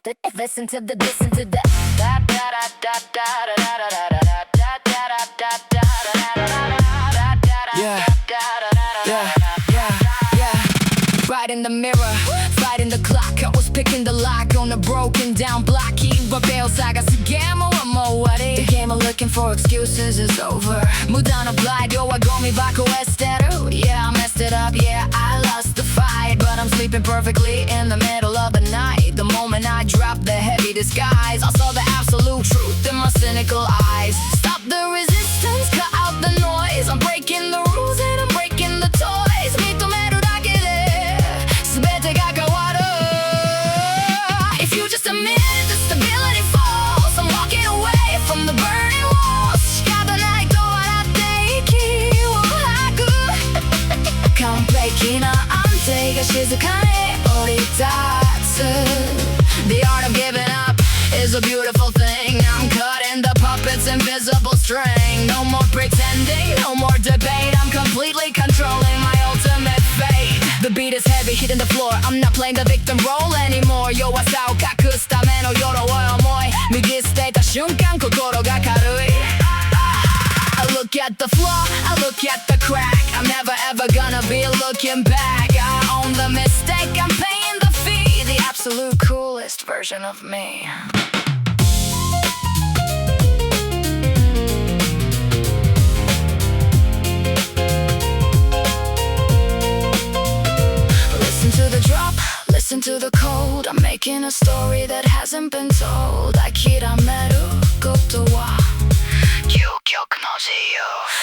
Listen to the listen to the da da da da da da da da da da da da right in the mirror, fighting the clock. I was picking the lock on a broken down block. 이과 배우사가 쓰게모 뭐하리. The game of looking for excuses is over. 무단어플라이도와 고민받고 했대로. Yeah, I messed it up, yeah, I lost the fight. But I'm sleeping perfectly in the middle of the night. The moment I dropped the heavy disguise, I saw the absolute truth in my cynical eyes. Stop the resistance, cut out the noise. I'm breaking the rules and I'm breaking the toys. If you just admit the stability falls, I'm walking away from the burning walls. 시간도 날 도와놨대기 원하고 컴플레이키나 안돼가 시작하네 우리 다트. The art of giving up is a beautiful thing. I'm cutting the puppet's invisible string. No more pretending, no more debate. I'm completely controlling my ultimate fate. The beat is heavy, hitting the floor. I'm not playing the victim role anymore. 요와사오 가쿠 스타메노 요로워요 모이 미기 스테이터 순간 고고로가 가루이. I look at the flaw, I look at the crack. I'm never ever gonna be looking back. I own the mistake, I'm paying the fee. The absolute coolest version of me. Listen to the code. I'm making a story that hasn't been told. 아키라메루 것도와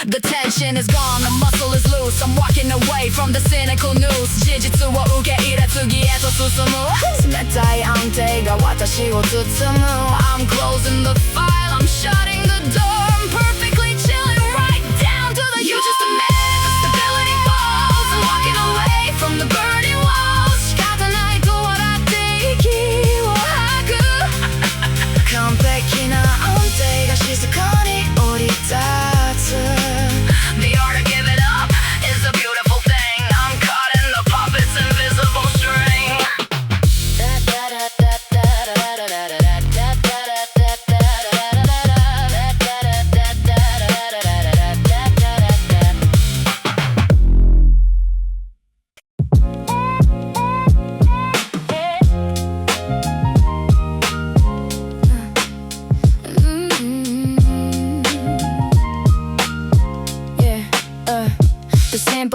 The tension is gone, the muscle is loose. I'm walking away from the cynical news. 지지투와 우게 이래투기에서 수수무 스메타의 안돼가 와타시고 두트무. I'm closing the file, I'm shutting the door. I'm perfectly chilling right down to the You just admit the stability falls. I'm walking away from the burning walls. 컴플레이키나 안돼가 시작하니 우리 다트. The art of giving up is a beautiful thing. I'm caught in the puppet's invisible string.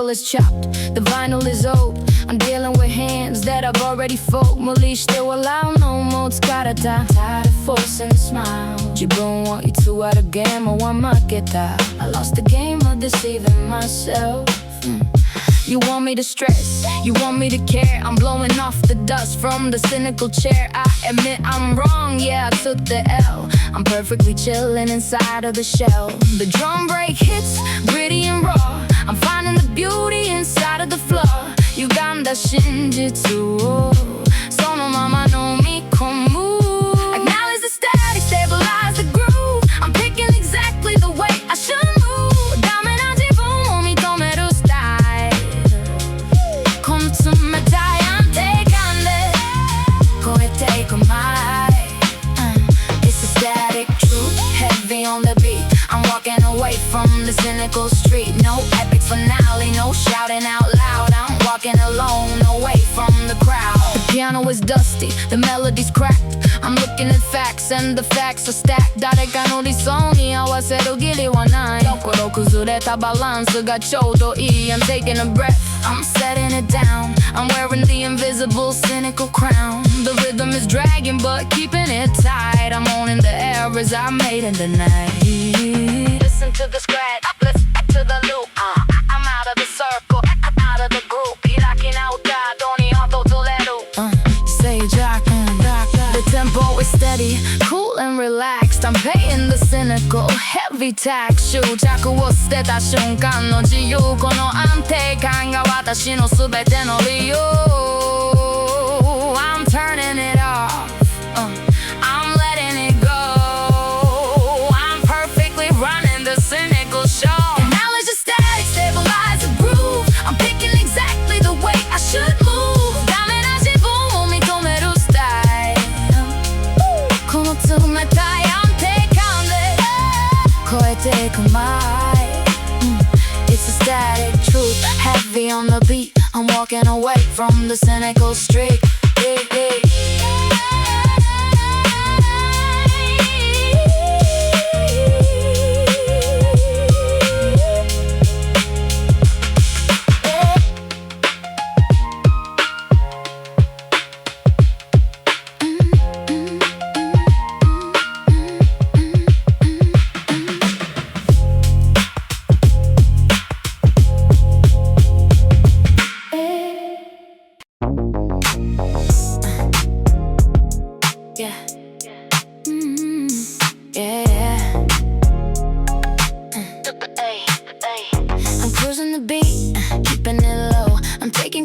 Is chopped, the vinyl is old. I'm dealing with hands that I've already fold. 물리 still allow no more. Tired of forcing a smile. 지금 want you to out again. 뭐 맞겠다. I lost the game of deceiving myself. You want me to stress, you want me to care. I'm blowing off the dust from the cynical chair. I admit I'm wrong, yeah, I took the L. I'm perfectly chilling inside of the shell. The drum break hits, gritty and raw. I'm finding the beauty inside of the flaw. 유감다 신지투 소노 마마 노미 콤무. Acknowledge the static, stabilize the groove. I'm picking exactly the way I should move. 다음에는 지붕 몸이 도매로 style. 곰tum에 다양한데 간대 고에 take my. It's a static truth, heavy on the beat. I'm walking away from the cynical street. No epic finale, no shouting out loud. I'm walking alone away from the crowd. The piano is dusty, the melody's cracked. I'm looking at facts and the facts are stacked.誰かの理想に合わせる義理はない。心崩れたバランスがちょうどいい。I'm taking a breath, I'm setting it down. I'm wearing the invisible cynical crown. The rhythm is dragging but keeping it tight. I'm owning the errors I made in the night. Listen to the scratch, listen to the loop. I'm out of the circle, out of the group. 이라키 나오다 돈이 얻어들래도 Say jockin'. The tempo is steady, cool and relaxed. I'm paying the cynical, heavy tax. 슈 자꾸 웃을 때 다瞬間の自由この安定感が私の全ての理由 I'm turning it off, I'm letting it go. I'm perfectly running the cynical show. Acknowledge the static, stabilize the groove. I'm picking exactly the way I should move. 다음에는 지붕 몸이 도매로 style. take a mile. It's a static truth, heavy on the beat. I'm walking away from the cynical streak.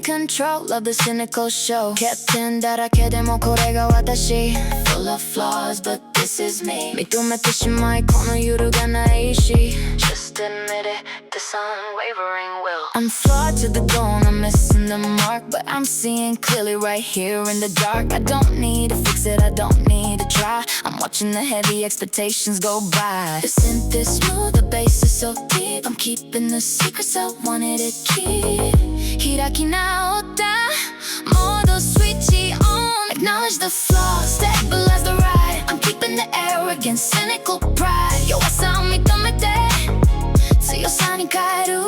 Control of the cynical show. 캡틴 다랗게 되면 고래가 와다시. Full of flaws, but this is me. 믿고 맺듯이 my corner 유루가 나의 이시. Just admit it, this unwavering will. I'm flawed to the bone, I'm missing the mark, but I'm seeing clearly right here in the dark. I don't need to fix it, I don't need to try. I'm watching the heavy expectations go by. The synth is smooth, the bass is so deep. I'm keeping the secrets I wanted to keep. Hiraki naota, modo switchy on. Acknowledge the flaws, stabilize the ride. I'm keeping the arrogance, cynical pride. Yo, wasa 믿음에強さに変える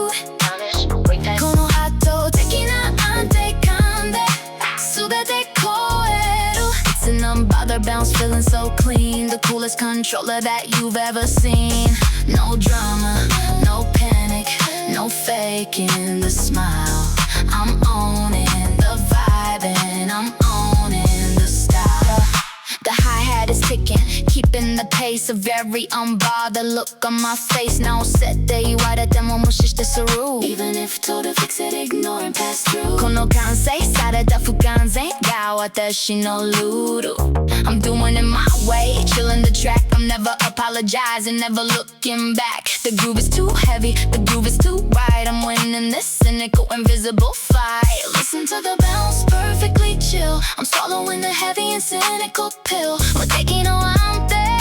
このハット的な安定感で全て超える It's an unbothered bounce, feeling so clean. The coolest controller that you've ever seen. No drama, no panic, no faking the smile. I'm owning the vibe and I'm owning the style. The hi-hat is ticking, keeping the pace. A very unbothered look on my face. Now set day 말했다면 무시してする Even if told to fix it, ignoring pass through. この感性された不完全が私のルール I'm doing it my way, chilling the track. I'm never apologizing, never looking back. The groove is too heavy, the groove is too right. I'm winning this cynical, invisible fight. Listen to the bounce, perfectly chill. I'm swallowing the heavy and cynical pill. I'm taking around there.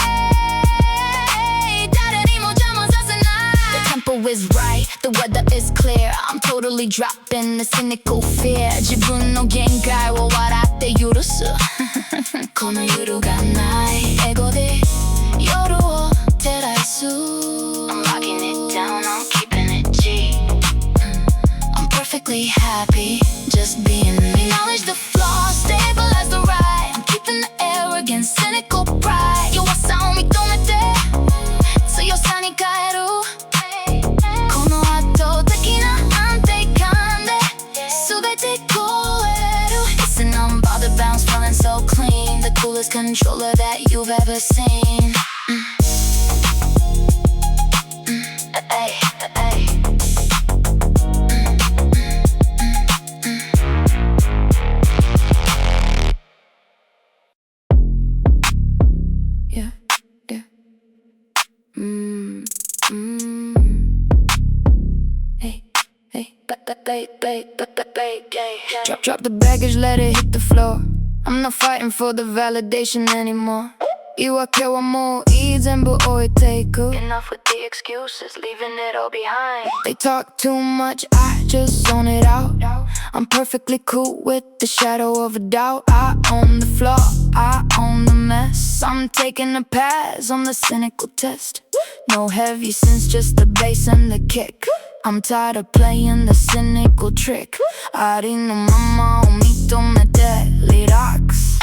The tempo is right, the weather is clear. I'm totally dropping the cynical fear. 自分の限界を笑って許すこの揺るがないエゴで夜を照らす I'm locking it down, I'm keeping it G. I'm perfectly happy, just being me. Acknowledge the flaws, stabilize the ride. I'm keeping the arrogance, cynical pride. Yo, wasaを認めて強さに変えるこの圧倒的な安定感で全て超える It's an unbothered bounce, feeling so clean. The coolest controller that you've ever seen. Ay, ay. Yeah, yeah. Hey, hey, drop the baggage, let it hit the floor. I'm not fighting for the validation anymore. 言い訳はもういい全部置いていく Enough with the excuses, leaving it all behind. They talk too much, I just zone it out. I'm perfectly cool with the shadow of a doubt. I own the flaw, I own the mess. I'm taking a pass on the cynical test. No heavy since just the bass and the kick. I'm tired of playing the cynical trick. ありのままを認めてリラックス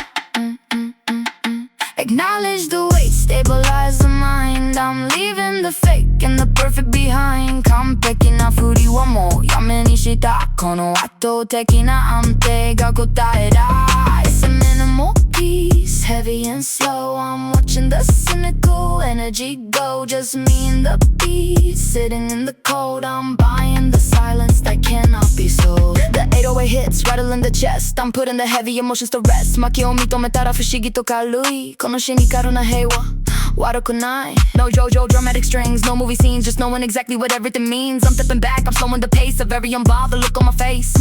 Acknowledge the weight, stabilize the mind. I'm leaving the fake and the perfect behind. 完璧な振りはもうやめにしたこの圧倒的な安定が答えだ It's a minimal piece, heavy and slow. I'm watching the cynical energy go. Just me and the beat, sitting in the cold. I'm buying the silence that cannot be sold. The 808 hits, rattling the chest. I'm putting the heavy emotions to rest. 負けを認めたら不思議と軽いこのシニカルな平和悪くない No JoJo dramatic strings, no movie scenes. Just knowing exactly what everything means. I'm stepping back, I'm slowing the pace. A very unbothered look on my face.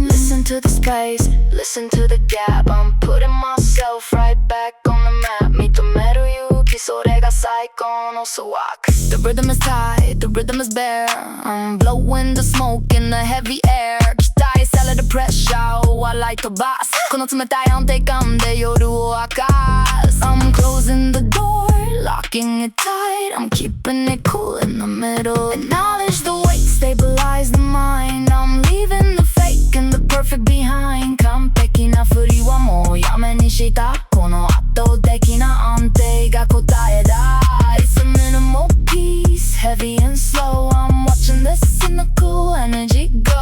Listen to the space, listen to the gap. I'm putting myself right back on the map. 認める勇気それが最 like on also walk. The rhythm is tight, the rhythm is bare. I'm blowing the smoke in the heavy air. 기타에 살려 the pressure, I like the bass. この冷たい安定感で夜を明かす I'm closing the door, locking it tight. I'm keeping it cool in the middle. Acknowledge the weight, stabilize the mind. I'm leaving the fake and the perfect behind. 完璧な振りはもうやめにした。この圧倒的な安定が答えだ。It's a minimal piece, heavy and slow. I'm watching this cynical energy go.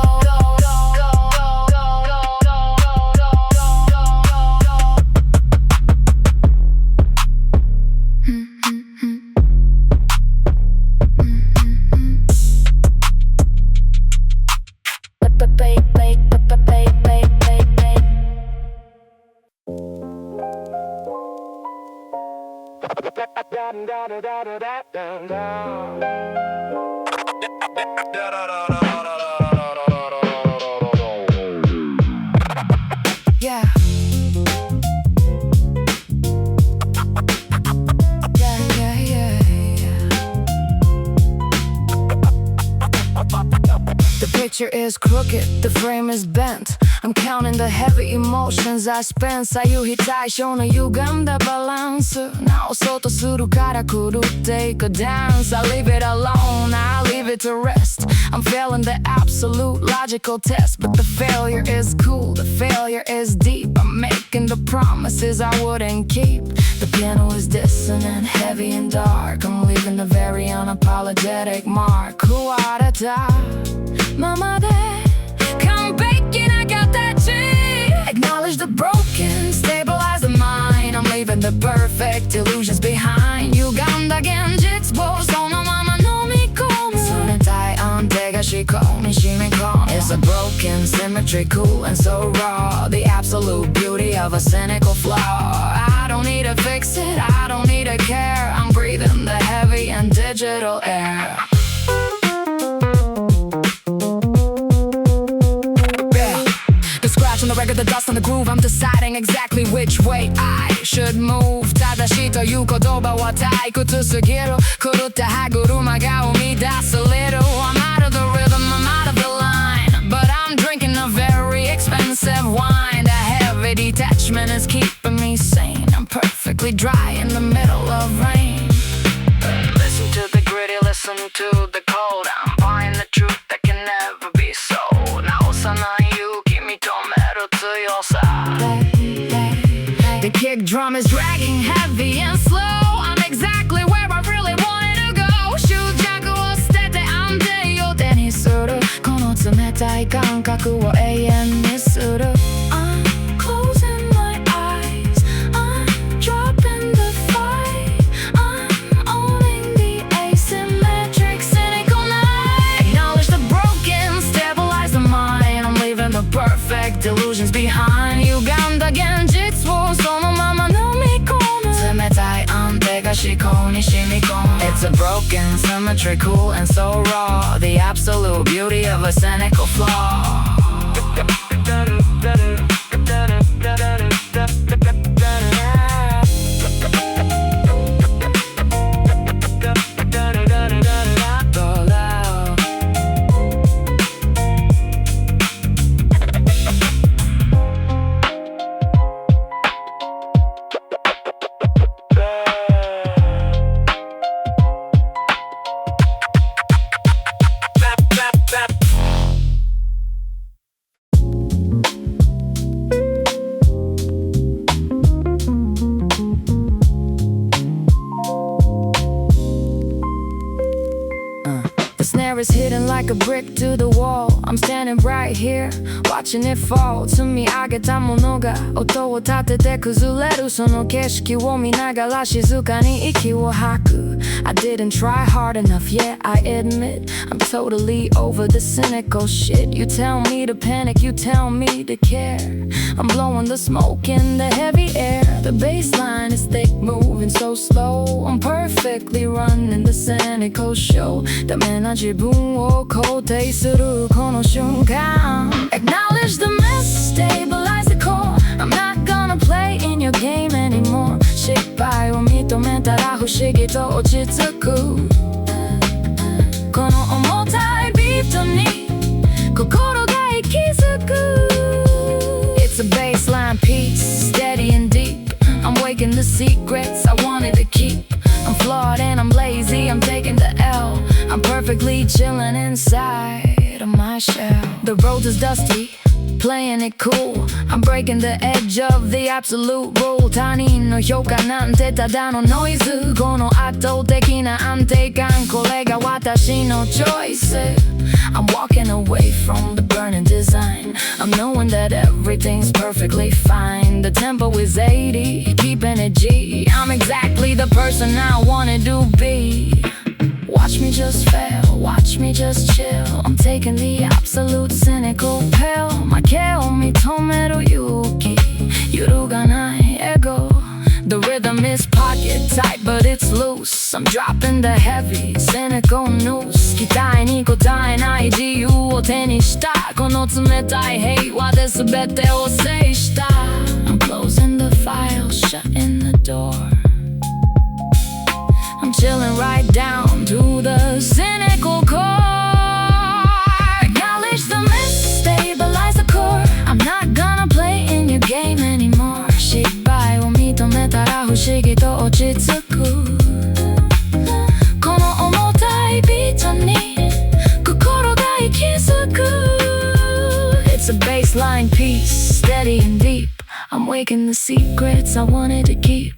Yeah. The picture is crooked, the frame is bent. I'm counting the heavy emotions I spent. 左右非対称の歪んだバランス直そうとするから狂っていくダンス I leave it alone, I leave it to rest. I'm failing the absolute logical test. But the failure is cool, the failure is deep. I'm making the promises I wouldn't keep. The piano is dissonant, heavy and dark. I'm leaving a very unapologetic mark. 壊れたままで完璧な形 Acknowledge the broken, stabilize the mind. I'm leaving the perfect illusions behind. 歪んだ現実をそのまま飲み込む冷たい安定が思考に染み込む It's a broken symmetry, cool and so raw. The absolute beauty of a cynical flaw. I don't need to fix it, I don't need to care. I'm breathing the heavy and digital air. On the record, the dust on the groove. I'm deciding exactly which way I should move. 正しいという言葉は退屈すぎる狂った歯車が生み出す little I'm out of the rhythm, I'm out of the line. But I'm drinking a very expensive wine. The heavy detachment is keeping me sane. I'm perfectly dry in the middle of rain. Listen to the gritty, listen to the cold. I'm buying the truth that can never be sold. Now it's on you, keep me tormented to your side. The kick drum is dragging heavy and slow. I'm exactly where I really wanted to go. 執着を捨てて安定を手にするこの冷たい感覚を永遠にする I'm closing my eyes, I'm dropping the fight. I'm owning the asymmetric cynical night. Acknowledge the broken, stabilize the mind. I'm leaving the perfect illusions behind. 歪んだ現実をそのまま飲み込む冷たい安定が思考に染み込む It's a broken symmetry, cool and so raw. The absolute beauty of a cynical flaw. Is hidden like a brick to the wall. I'm standing right here, watching it fall. 積み上げたものが音を立てて崩れるその景色を見ながら静かに息を吐く I didn't try hard enough yet, I admit I'm totally over the cynical shit. You tell me to panic, you tell me to care. I'm blowing the smoke in the heavy air. The bass line is thick, moving so slow. I'm perfectly running the cynical show. ダメな自分を肯定するこの瞬間 Acknowledge the mess, stabilize the core. I'm not gonna play in your game anymore. 失敗を認めたら不思議とと落ち着くこの重たいビートに心が息づく It's a baseline piece, steady and deep I'm waking the secrets I wanted to keep I'm flawed and I'm lazy, I'm taking the L I'm perfectly chilling inside of my shell The road is dusty, playing it cool I'm breaking the edge of the absolute rule 他人の評価なんてただのノイズこの圧倒的な安定感これが私のチョイスI'm walking away from the burning design I'm knowing that everything's perfectly fine The tempo is 80, keeping it G I'm exactly the person I wanted to be Watch me just fail, watch me just chill I'm taking the absolute cynical pill 負けを認める勇気揺るがないエゴThe rhythm is pocket tight but it's loose I'm dropping the heavy, cynical noose 期待に応えない自由を手にしたこの冷たい平和で全てを制した I'm closing the file, shutting the door I'm chilling right down to the cynical core Acknowledge the miss, stabilize the core I'm not gonna play in your game anymore 失敗を認めたら不思議と落ち着くこの重たいビートに心が息づく It's a baseline piece, steady and deep I'm waking the secrets I wanted to keep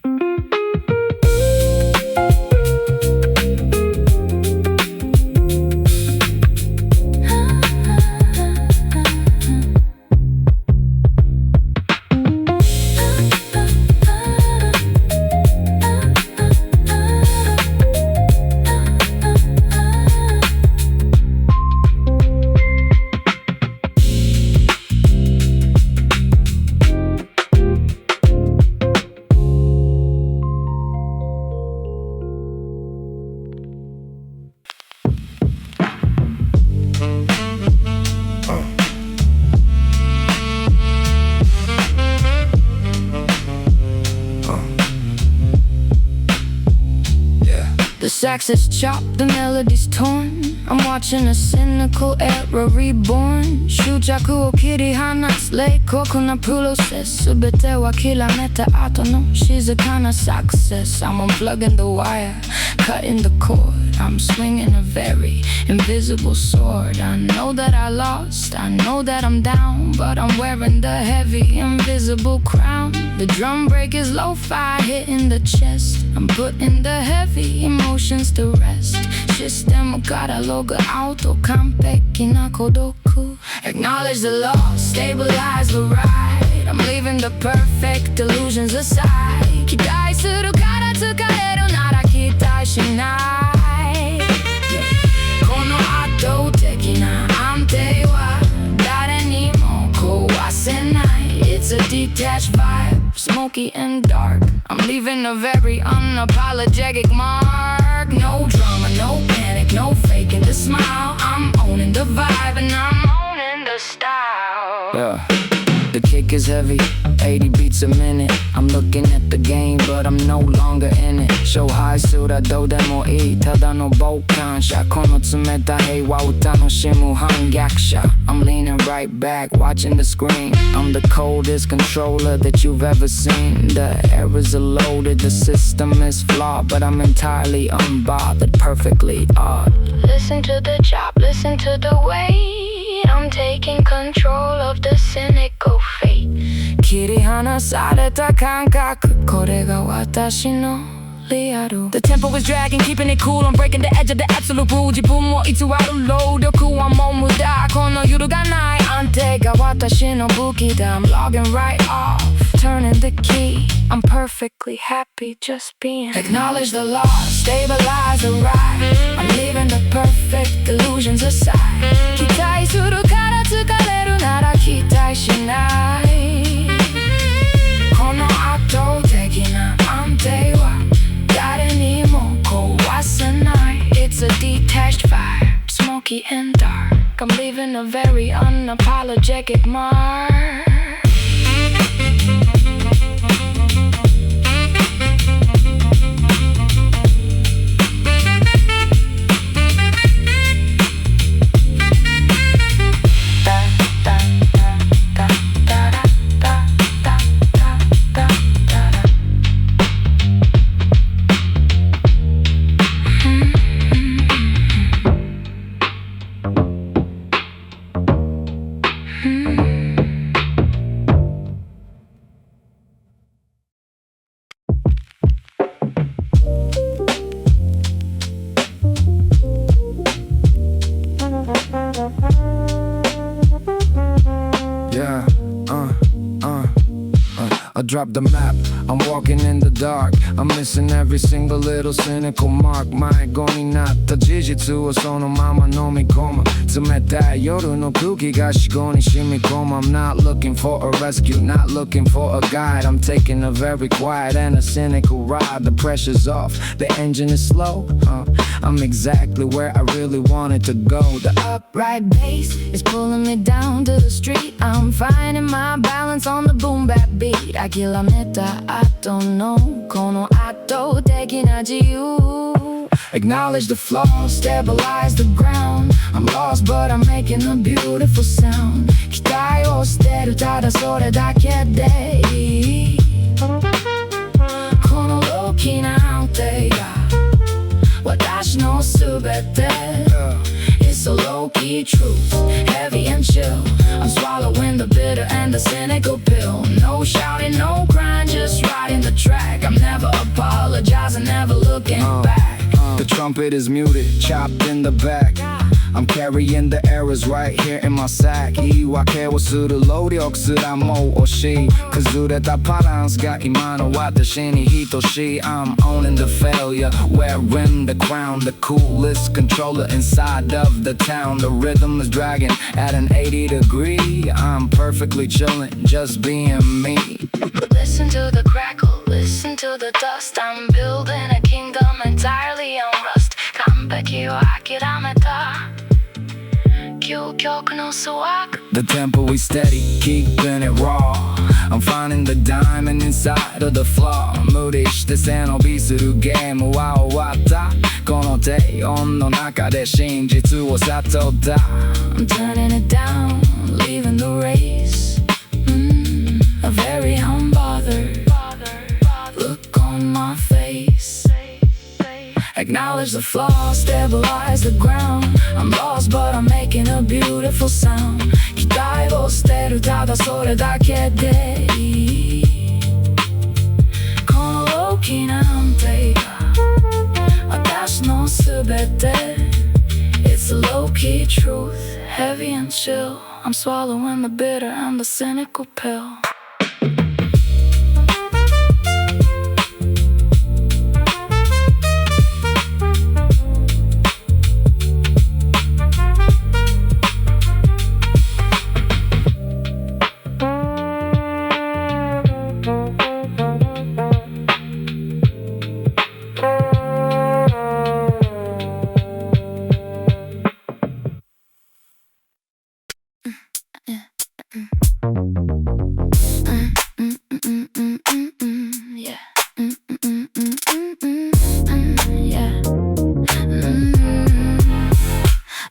The sax is chopped, the melody's torn I'm watching a cynical era reborn 執着を切り離す冷酷なプロセス全ては諦めた後の静かなsuccess I'm unplugging the wire, cutting the cord I'm swinging a very invisible sword I know that I lost, I know that I'm down But I'm wearing the heavy invisible crown The drum break is lo-fi hitting the chest I'm putting the heavy emotions to restシステムからログアウト完璧な孤独 Acknowledge the loss, stabilize the ride I'm leaving the perfect illusions aside 期待するから疲れるなら期待しないこの圧倒的な安定は誰にも壊せない It's a detached vibe, smoky and dark I'm leaving a very unapologetic mark No drama, no panic, no faking the smile I'm owning the vibe and I'm owning the style Yeah, the kick is heavy, 80 beats a minute I'm looking at the game but I'm no longer in it 勝敗すらどうでもいいただの傍観者この冷たい平和を楽しむ反逆者 I'm leaning right back watching the screen I'm the coldest controller that you've ever seen The errors are loaded, the system is flawed But I'm entirely unbothered, perfectly odd Listen to the chop, listen to the weight I'm taking control of the cynical fate 切り離された感覚これが私のリアル The tempo is dragging, keeping it cool I'm breaking the edge of the absolute rule 自分を偽る労力はもう無駄この揺るがない安定が私の武器だ I'm logging right off Turning the key I'm perfectly happy just being Acknowledge the loss, stabilize the ride I'm leaving the perfect illusions aside 期待するから疲れるなら期待しないこの圧倒的な安定は誰にも壊せない It's a detached vibe, smoky and dark I'm leaving a very unapologetic mark I drop the map, I'm walking in the dark. I'm missing every single little cynical mark. My 곤이 나타지지 투어서 너 맘아 놈이 고마 틈에다 요르노 크기가 시곤이 심히 고마. I'm not looking for a rescue, not looking for a guide. I'm taking a very quiet and a cynical ride. The pressure's off, the engine is slow. I'm exactly where I really wanted to go. The upright bass is pulling me down to the street. I'm finding my balance on the boom bap beat. 아킬라메타 I don't know この後的な自由 Acknowledge the flaws, stabilize the ground. I'm lost but I'm making a beautiful sound. 期待を捨てるただそれだけでいいこの大きな安定が私の全て It's a low-key truth, heavy and chill. I'm swallowing the bitter and the cynical pill. No shouting, no crying, just riding the track. I'm never apologizing, never looking back. The trumpet is muted, chopped in the back. I'm carrying the errors right here in my sack. 이와케워する労力すらも惜しい崩れたバランスが今の私に等しい I'm owning the failure, wearing the crown. The coolest controller inside of the town. The rhythm is dragging at an 80 degree. I'm perfectly chilling, just being me. Listen to the crackle, listen to the dust. I'm building a kingdom entirely on rust. 완벽히諦めた The tempo is steady, keeping it raw. I'm finding the diamond inside of the flaw. 無理して背伸びするゲームは終わったこの低音の中で真実を悟った I'm turning it down, leaving the race. A very unbothered look on my face. Acknowledge the flaws, stabilize the ground. I'm lost but I'm making a beautiful sound. 期待を捨てるただそれだけでいいこの大きな安定が私の全て It's a low-key truth, heavy and chill. I'm swallowing the bitter and the cynical pill.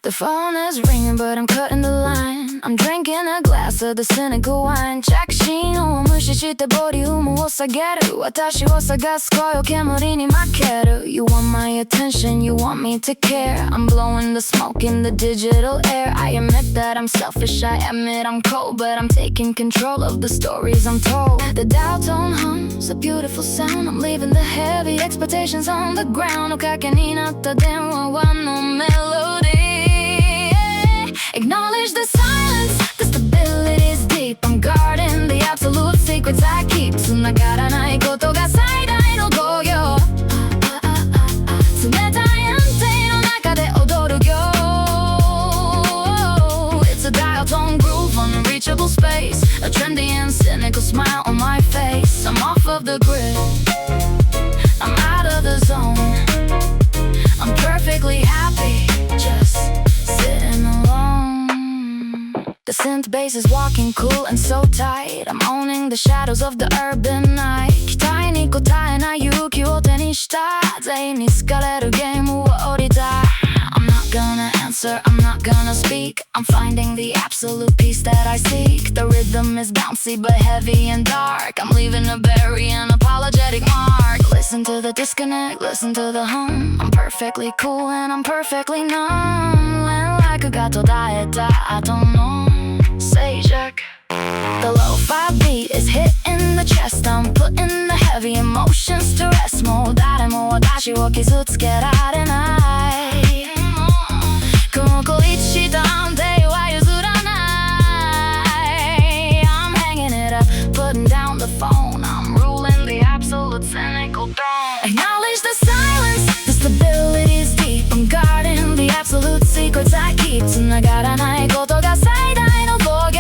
The phone is ringing, but I'm cutting the line. I'm drinking a glass of the cynical wine. 着信音を無視してボリュームを下げる私を探す声を煙に負ける You want my attention, you want me to care. I'm blowing the smoke in the digital air. I admit that I'm selfish, I admit I'm cold, but I'm taking control of the stories I'm told. The dial tone hums, a beautiful sound. I'm leaving the heavy expectations on the ground. おかけになった電話はのメロディーAcknowledge the silence, the stability is deep. I'm guarding the absolute secrets I keep. 繋がらないことが最大の興行冷たい安定の中で踊る行 It's a dial tone groove, unreachable space. A trendy and cynical smile on my face. I'm off of the grid, I'm out of the zone. I'm perfectly happy, just sitting alone. The synth bass is walking cool and so tight. I'm owning the shadows of the urban night. 期待に応えない勇気を手にした全員に好かれるゲームを降りた I'm not gonna answer, I'm not gonna speak. I'm finding the absolute peace that I seek. The rhythm is bouncy but heavy and dark. I'm leaving a very unapologetic mark. Listen to the disconnect, listen to the hum. I'm perfectly cool and I'm perfectly numb. When like a got I don't know. Say Jack. The lo-fi beat is hitting the chest. I'm putting the heavy emotions to rest. もう誰も私を傷つけられない孤立した安定は譲らない I'm hanging it up, putting down the phone absolute cynical throne. Acknowledge the silence, the stability is deep. I'm guarding the absolute secrets I keep. 繋がらないことが最大の防御。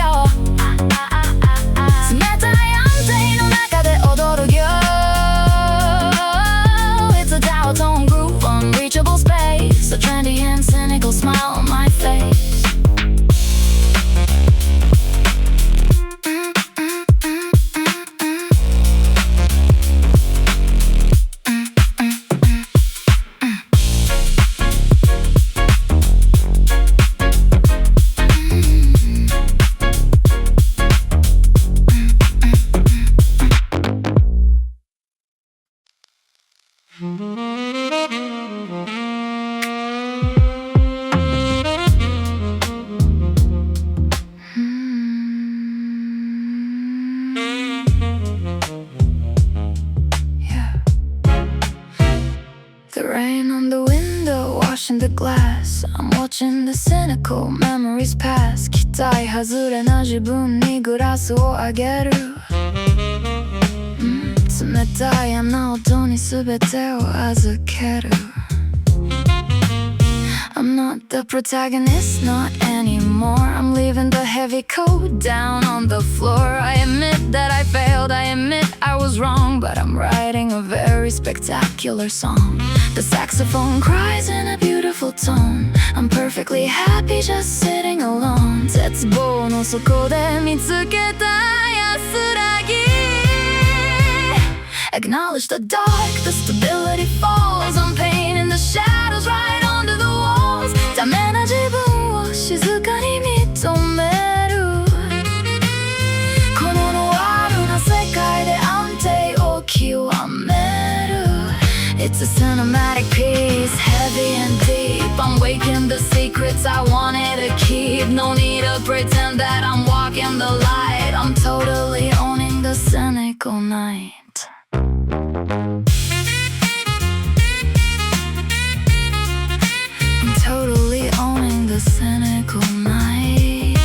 冷たい安定の中で踊る行。It's a dial tone groove, unreachable space. A trendy and cynical smile on my face. The rain on the window, washing the glass. I'm watching the cynical memories pass. 期待外れな自分にグラスをあげる。冷たい雨音に全てを預ける。I'm not the protagonist, not anymore. I'm leaving the heavy coat down on the floor. I admit that I failed, I admit I was wrong. But I'm writing a very spectacular song. The saxophone cries in a beautiful tone. I'm perfectly happy just sitting alone. 絶望の底で見つけた安らぎ。Acknowledge the dark, the stability falls. I'm painting the shadows right onto the walls. ダメな自分を静かに認める。このノワールな世界で安定を極める。It's a cinematic piece, heavy and deep. I'm waking the secrets I wanted to keep. No need to pretend that I'm walking the light. I'm totally owning the cynical night. I'm totally owning the cynical night.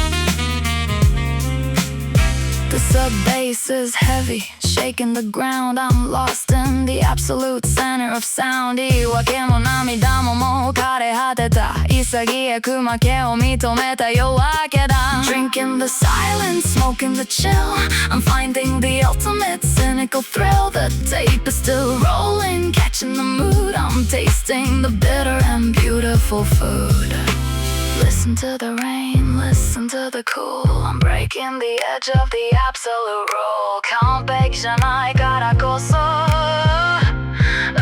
The sub-bass is heavy, shaking the ground. I'm lost in the absolute center of sound. 言い訳も涙ももう枯れ果てた。潔く負けを認めた夜明けだ。Drinking the silence, smoking the chill. I'm finding the ultimate cynical thrill. The tape is still rolling, catching the mood. I'm tasting the bitter and beautiful food. Listen to the rain, listen to the cool. I'm breaking the edge of the absolute rule. 完璧じゃないからこそ美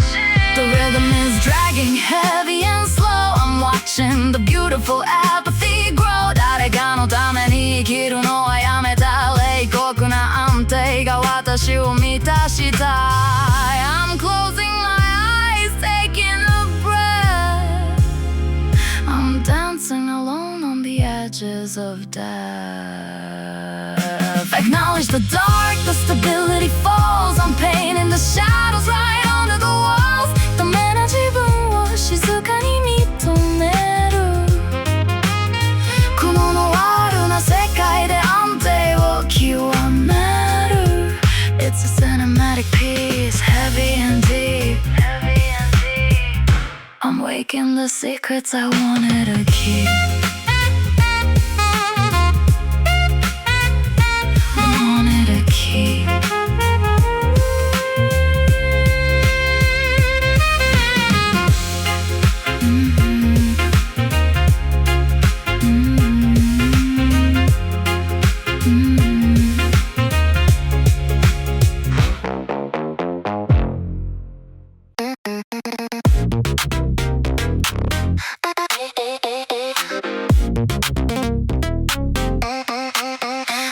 しい。The rhythm is dragging heavy and slow. I'm watching the beautiful apathy grow. 誰かのために生きるのはやめた。冷酷な安定が私を満たした。I'm closing my eyes, taking a breath. I'm dancing alone on the edges of death. Acknowledge the dark, the stability falls. I'm painting the shadows right onto the walls. ダメな自分を静かに認める。このノワールな世界で安定を極める。It's a cinematic piece, heavy and deep. I'm waking the secrets I wanted to keep. Wanted to keep.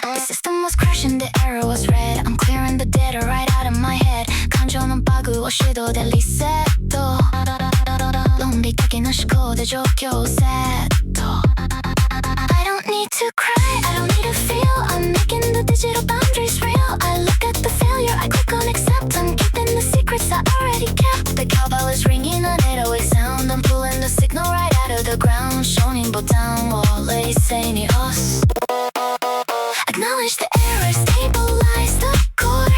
The system was crashing, the error was red. I'm clearing the data right out of my head. 感情のバグを手動でリセット。論理的な思考で状況をセット。I don't need to cry, I don't need to feel. I'm making the digital boundaries real. I look at the failure, I click on accept. I'm keeping the secrets I already kept. The cowbell is ringing an 808 sound. I'm pulling the signal right out of the ground. 承認ボタンを冷静に押す。Acknowledge the error, stabilize the core.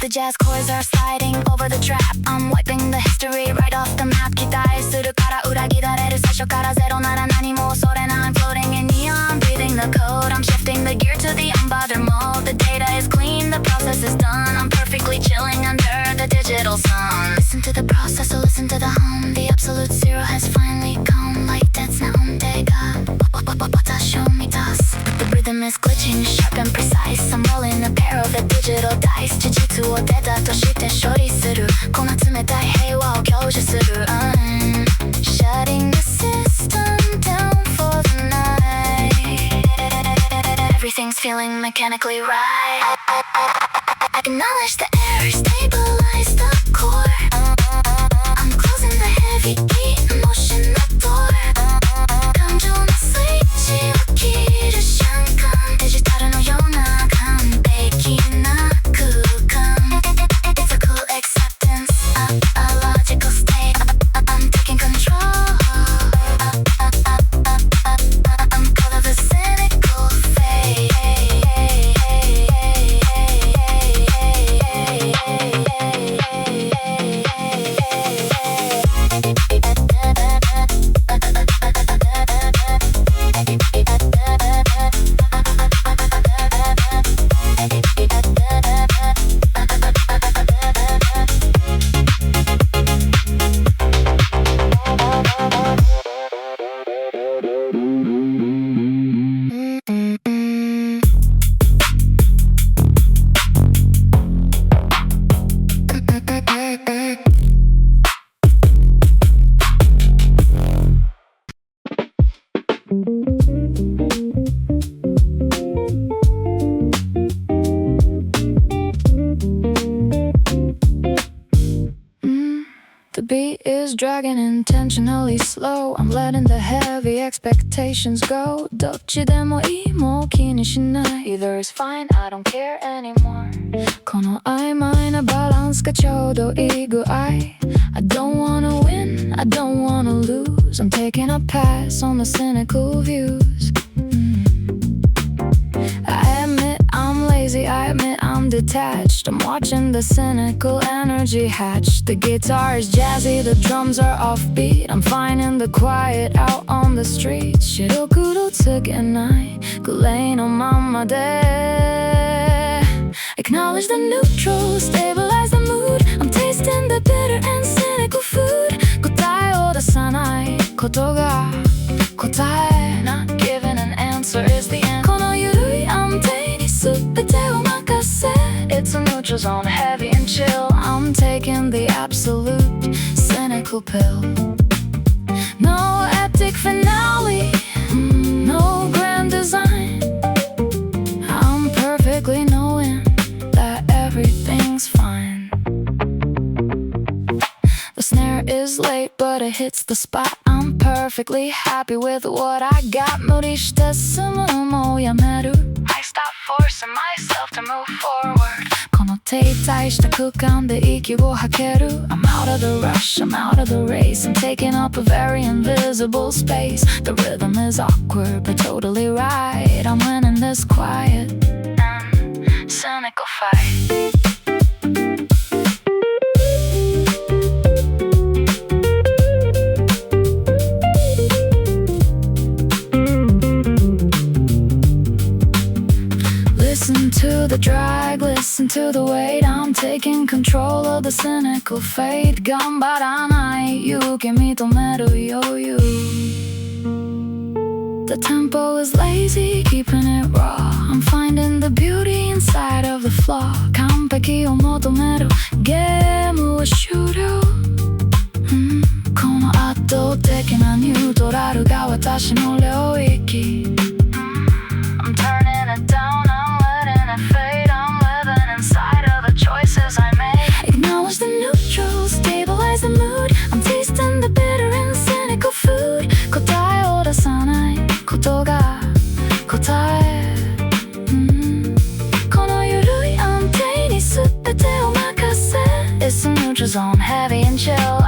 jazz chords are sliding over the trap. I'm wiping the history right off the map. 기타일수록 가라우라 기다레를 사쇼카라 제로 나라 나니 모소레나 I'm floating in neon, breathing the code. I'm shifting the gear to the unbothered mode. The data is clean, the process is done. I'm perfectly chilling under the digital sun. Listen to the process, so listen to the hum. The absolute zero has finally come. Like that's now 내가 show me dust. The rhythm is glitching, sharp and precise. I'm rolling a pair of the digital dice. 지지투어 대다 또 쉽대 쇼리스루 고나쯤에 다 해와 겨우시스루 Shutting the system down for the night. Everything's feeling mechanically right. Acknowledge the error, stabilize the core. I'm closing the heavy beat, motion the door. 감정의 스위치 웃기를 잠깐 디지털은 오요나간 베이키나 구간. It's a cool acceptance, a logical state. I'm taking control. I'm caught of the cynical fate. The beat is dragging intentionally slow. I'm letting the heavy expectations go. 덕지대모 이모키니 신나. Either is fine, I don't care anymore. この曖昧なバランスがちょうどいい具合. I don't wanna win, I don't wanna lose. I'm taking a pass on the cynical views. I admit I'm lazy, I admit I'm detached. I'm watching the cynical energy hatch. The guitar is jazzy, the drums are offbeat. I'm finding the quiet out on the streets. 시로구로 특이한 굴레인 on my day. Acknowledge the neutral, stabilize the mood. I'm tasting the bitter and cynical food. 答えを出さないことが答え. Not giving an answer is the end. この緩い安定に全てを任せ. It's a neutral zone, heavy and chill. I'm taking the absolute cynical pill. No epic finale, no grand design. I'm perfectly knowing that everything's fine. The snare is late, but it hits the spot. I'm perfectly happy with what I got. 무리해서もやめる. I stop forcing myself to move forward. この停滞した空間で息を吐ける. I'm out of the rush, I'm out of the race. I'm taking up a very invisible space. The rhythm is awkward, but totally right. I'm winning this quiet and cynical fight. Listen to the drag, listen to the weight. I'm taking control of the cynical fate. 頑張らない勇気認める余裕. The tempo is lazy, keeping it raw. I'm finding the beauty inside of the flaw. 完璧を求めるゲームは終了. この圧倒的なニュートラルが私の領域. I'm turning it down, I'm letting it fade. I'm living inside of the choices I made. Acknowledge the neutral, stabilize the mood. I'm tasting the bitter and cynical food. 答えを出さないことが答え. この緩い安定に全てを任せ. It's a neutral zone, heavy and chill.